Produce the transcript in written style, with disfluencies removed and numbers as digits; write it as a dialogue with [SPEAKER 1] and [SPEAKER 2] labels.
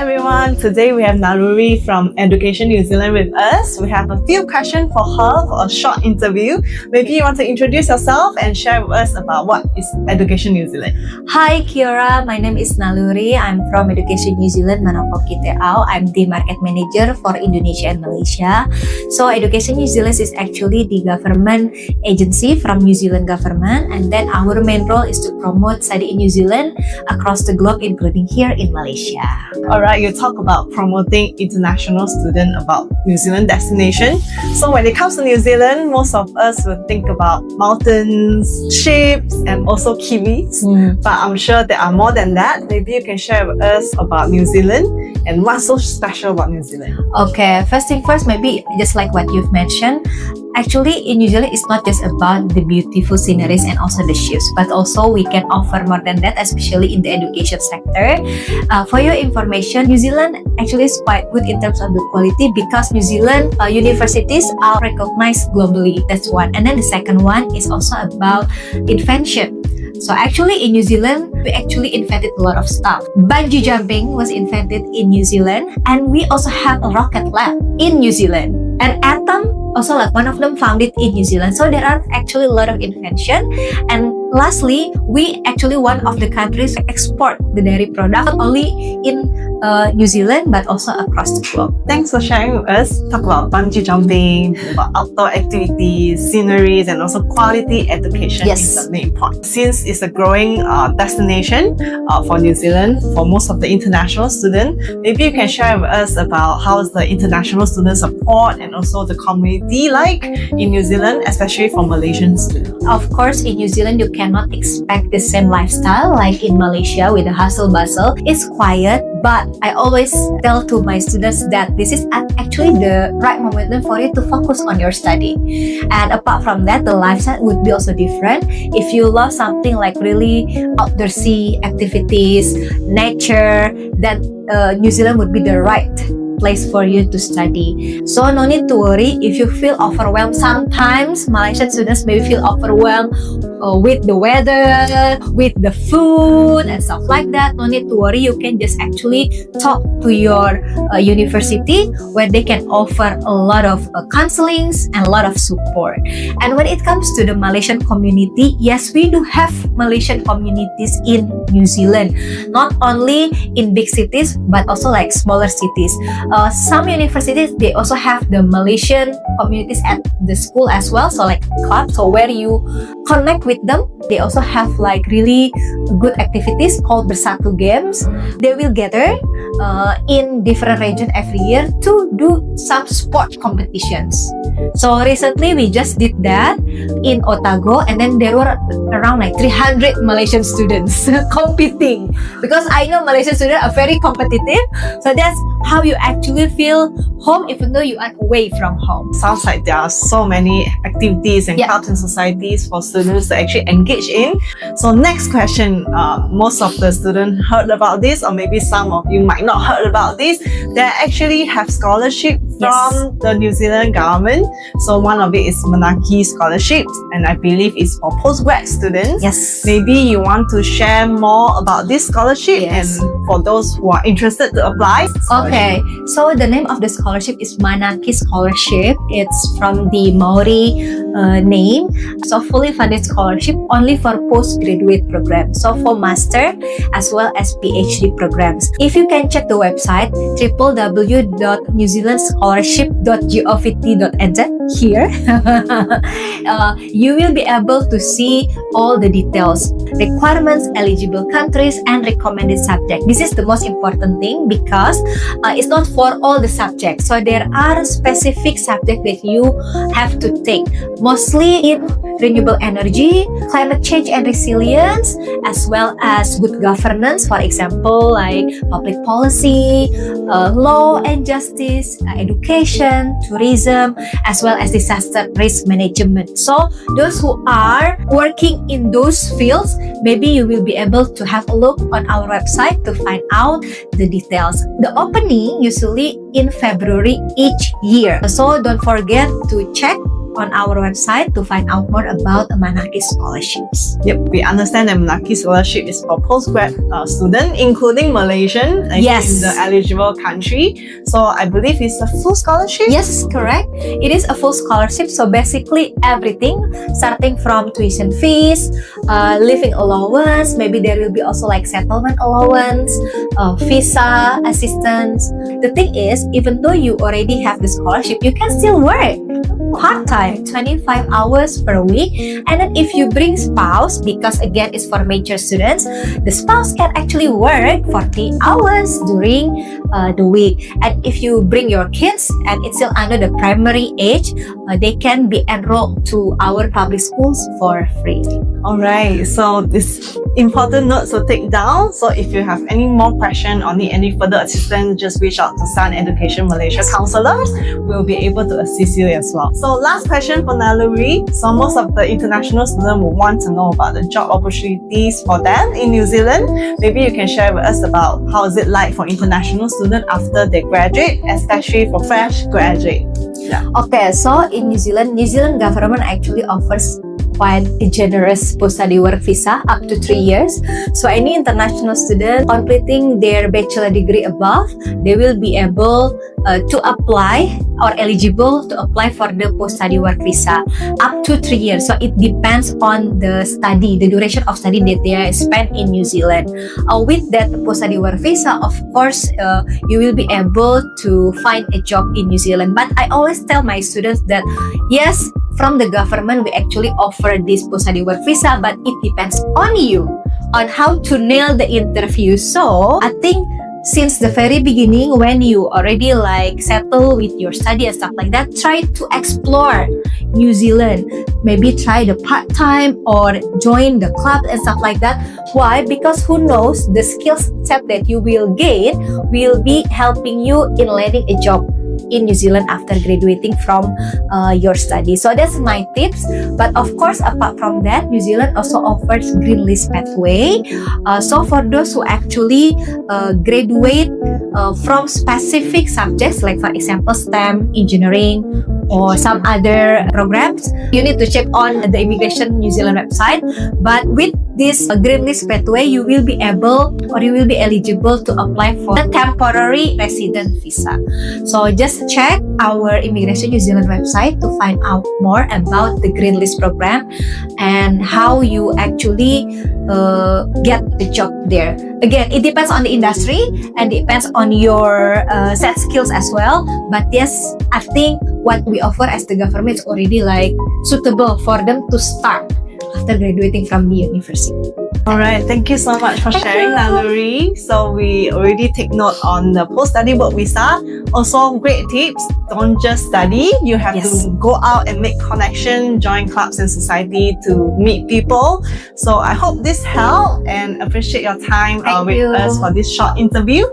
[SPEAKER 1] everyone. Today we have Naluri from Education New Zealand with us. We have a few questions for her for a short interview. Maybe you want to introduce yourself and share with us about what is Education New Zealand.
[SPEAKER 2] Hi Kiora, my name is Naluri. I'm from Education New Zealand, Manaaki New Zealand. I'm the market manager for Indonesia and Malaysia. So Education New Zealand is actually the government agency from New Zealand government, and then our main role is to promote study in New Zealand across the globe, including here in Malaysia.
[SPEAKER 1] Alright, you talk about promoting international students about New Zealand destination. So when it comes to New Zealand, most of us will think about mountains, ships, and also kiwis. But I'm sure there are more than that. Maybe you can share with us about New Zealand and what's so special about New Zealand.
[SPEAKER 2] Okay, first thing first, maybe just like what you've mentioned, actually in New Zealand it's not just about the beautiful sceneries and also the ships, but also we can offer more than that, especially in the education sector. For your information, New Zealand actually is quite good in terms of the quality because New Zealand universities are recognized globally. That's one. And then the second one is also about invention. So actually in New Zealand, we actually invented a lot of stuff. Bungee jumping was invented in New Zealand, and we also have a rocket lab in New Zealand. And atom, also like one of them founded in New Zealand. So there are actually a lot of invention. And lastly, we actually one of the countries export the dairy product not only in New Zealand but also across the globe.
[SPEAKER 1] Thanks for sharing with us. Talk about bungee jumping, about outdoor activities, sceneries, and also quality education is the main point. Since it's a growing destination for New Zealand, for most of the international students, maybe you can share with us about how is the international student support and also the community like in New Zealand, especially for Malaysian students.
[SPEAKER 2] Of course, in New Zealand, you cannot expect the same lifestyle like in Malaysia with the hustle bustle. It's quiet, but I always tell to my students that this is actually the right moment for you to focus on your study. And apart from that, the lifestyle would be also different. If you love something like really outdoorsy activities, nature, then New Zealand would be the right place for you to study. So no need to worry if you feel overwhelmed. Sometimes Malaysian students may feel overwhelmed with the weather, with the food and stuff like that. No need to worry. You can just actually talk to your university where they can offer a lot of counselings and a lot of support. And when it comes to the Malaysian community, yes, we do have Malaysian communities in New Zealand, not only in big cities but also like smaller cities. Some universities, they also have the Malaysian communities at the school as well, so like club, so where you connect with them. They also have like really good activities called Bersatu Games. They will gather in different regions every year to do some sport competitions. So recently we just did that in Otago, and then there were around like 300 Malaysian students competing, because I know Malaysian students are very competitive. So that's how you actually feel home even though you are away from home.
[SPEAKER 1] Sounds like there are so many activities and clubs and societies for students to actually engage in. So next question, most of the students heard about this, or maybe some of you might not heard about this. They actually have scholarship from the New Zealand government. So one of it is Manaaki Scholarship, and I believe it's for postgrad students.
[SPEAKER 2] Yes.
[SPEAKER 1] Maybe you want to share more about this scholarship and for those who are interested to apply.
[SPEAKER 2] Okay, so the name of the scholarship is Manaaki Scholarship. It's from the Maori name. So fully funded scholarship only for postgraduate programs. So for master as well as PhD programs. If you can check the website www.newzealandscholarship.govt.nz here, you will be able to see all the details, requirements, eligible countries, and recommended subject. This is the most important thing because it's not for all the subjects. So there are specific subjects that you have to take, mostly in renewable energy, climate change and resilience, as well as good governance, for example, like public policy, law and justice, education, tourism, as well as disaster risk management. So those who are working in those fields, maybe you will be able to have a look on our website to find out the details. The opening usually in February each year. So don't forget to check on our website to find out more about Manaaki scholarships.
[SPEAKER 1] Yep, we understand that Manaaki Scholarship is for postgrad student, including Malaysian
[SPEAKER 2] Yes.
[SPEAKER 1] in the eligible country. So I believe it's a full scholarship.
[SPEAKER 2] Yes, correct. It is a full scholarship. So basically everything, starting from tuition fees, living allowance, maybe there will be also like settlement allowance, visa assistance. The thing is, even though you already have the scholarship, you can still work part-time, 25 hours per week. And then if you bring spouse, because again it's for major students, the spouse can actually work 40 hours during the week. And if you bring your kids and it's still under the primary age, they can be enrolled to our public schools for free.
[SPEAKER 1] Alright, so this important note to take down. So if you have any more question or need any further assistance, just reach out to Sun Education Malaysia counselors. We'll be able to assist you as well. So last question for Naluri. So most of the international students will want to know about the job opportunities for them in New Zealand. Maybe you can share with us about how is it like for international students after they graduate, especially for fresh graduate. Yeah.
[SPEAKER 2] Okay, so in New Zealand government actually offers quite a generous post-study work visa up to 3 years. So any international student completing their bachelor degree above, they will be able to apply or eligible to apply for the post-study work visa up to 3 years. So it depends on the study, the duration of study that they spend in New Zealand. With that post-study work visa, of course, you will be able to find a job in New Zealand. But I always tell my students that yes, from the government, we actually offer this post-study work visa, but it depends on you, on how to nail the interview. So I think since the very beginning, when you already like settle with your study and stuff like that, try to explore New Zealand. Maybe try the part-time or join the club and stuff like that. Why? Because who knows, the skill set that you will gain will be helping you in landing a job in New Zealand after graduating from your study. So that's my tips. But of course, apart from that, New Zealand also offers green list pathway. So for those who actually graduate from specific subjects, like for example STEM, engineering, or some other programs, you need to check on the Immigration New Zealand website. But with this green list pathway, you will be able or you will be eligible to apply for a temporary resident visa. So just check our Immigration New Zealand website to find out more about the green list program and how you actually get the job there. Again, it depends on the industry and depends on your set skills as well. But yes, I think what we offer as the government is already like suitable for them to start after graduating from the university.
[SPEAKER 1] Alright, thank you so much for sharing, Naluri. So we already take note on the post-study work visa. Also, great tips. Don't just study. You have
[SPEAKER 2] Yes.
[SPEAKER 1] to go out and make connection, join clubs and society to meet people. So I hope this helped and appreciate your time
[SPEAKER 2] Thank
[SPEAKER 1] with
[SPEAKER 2] you.
[SPEAKER 1] us for this short interview.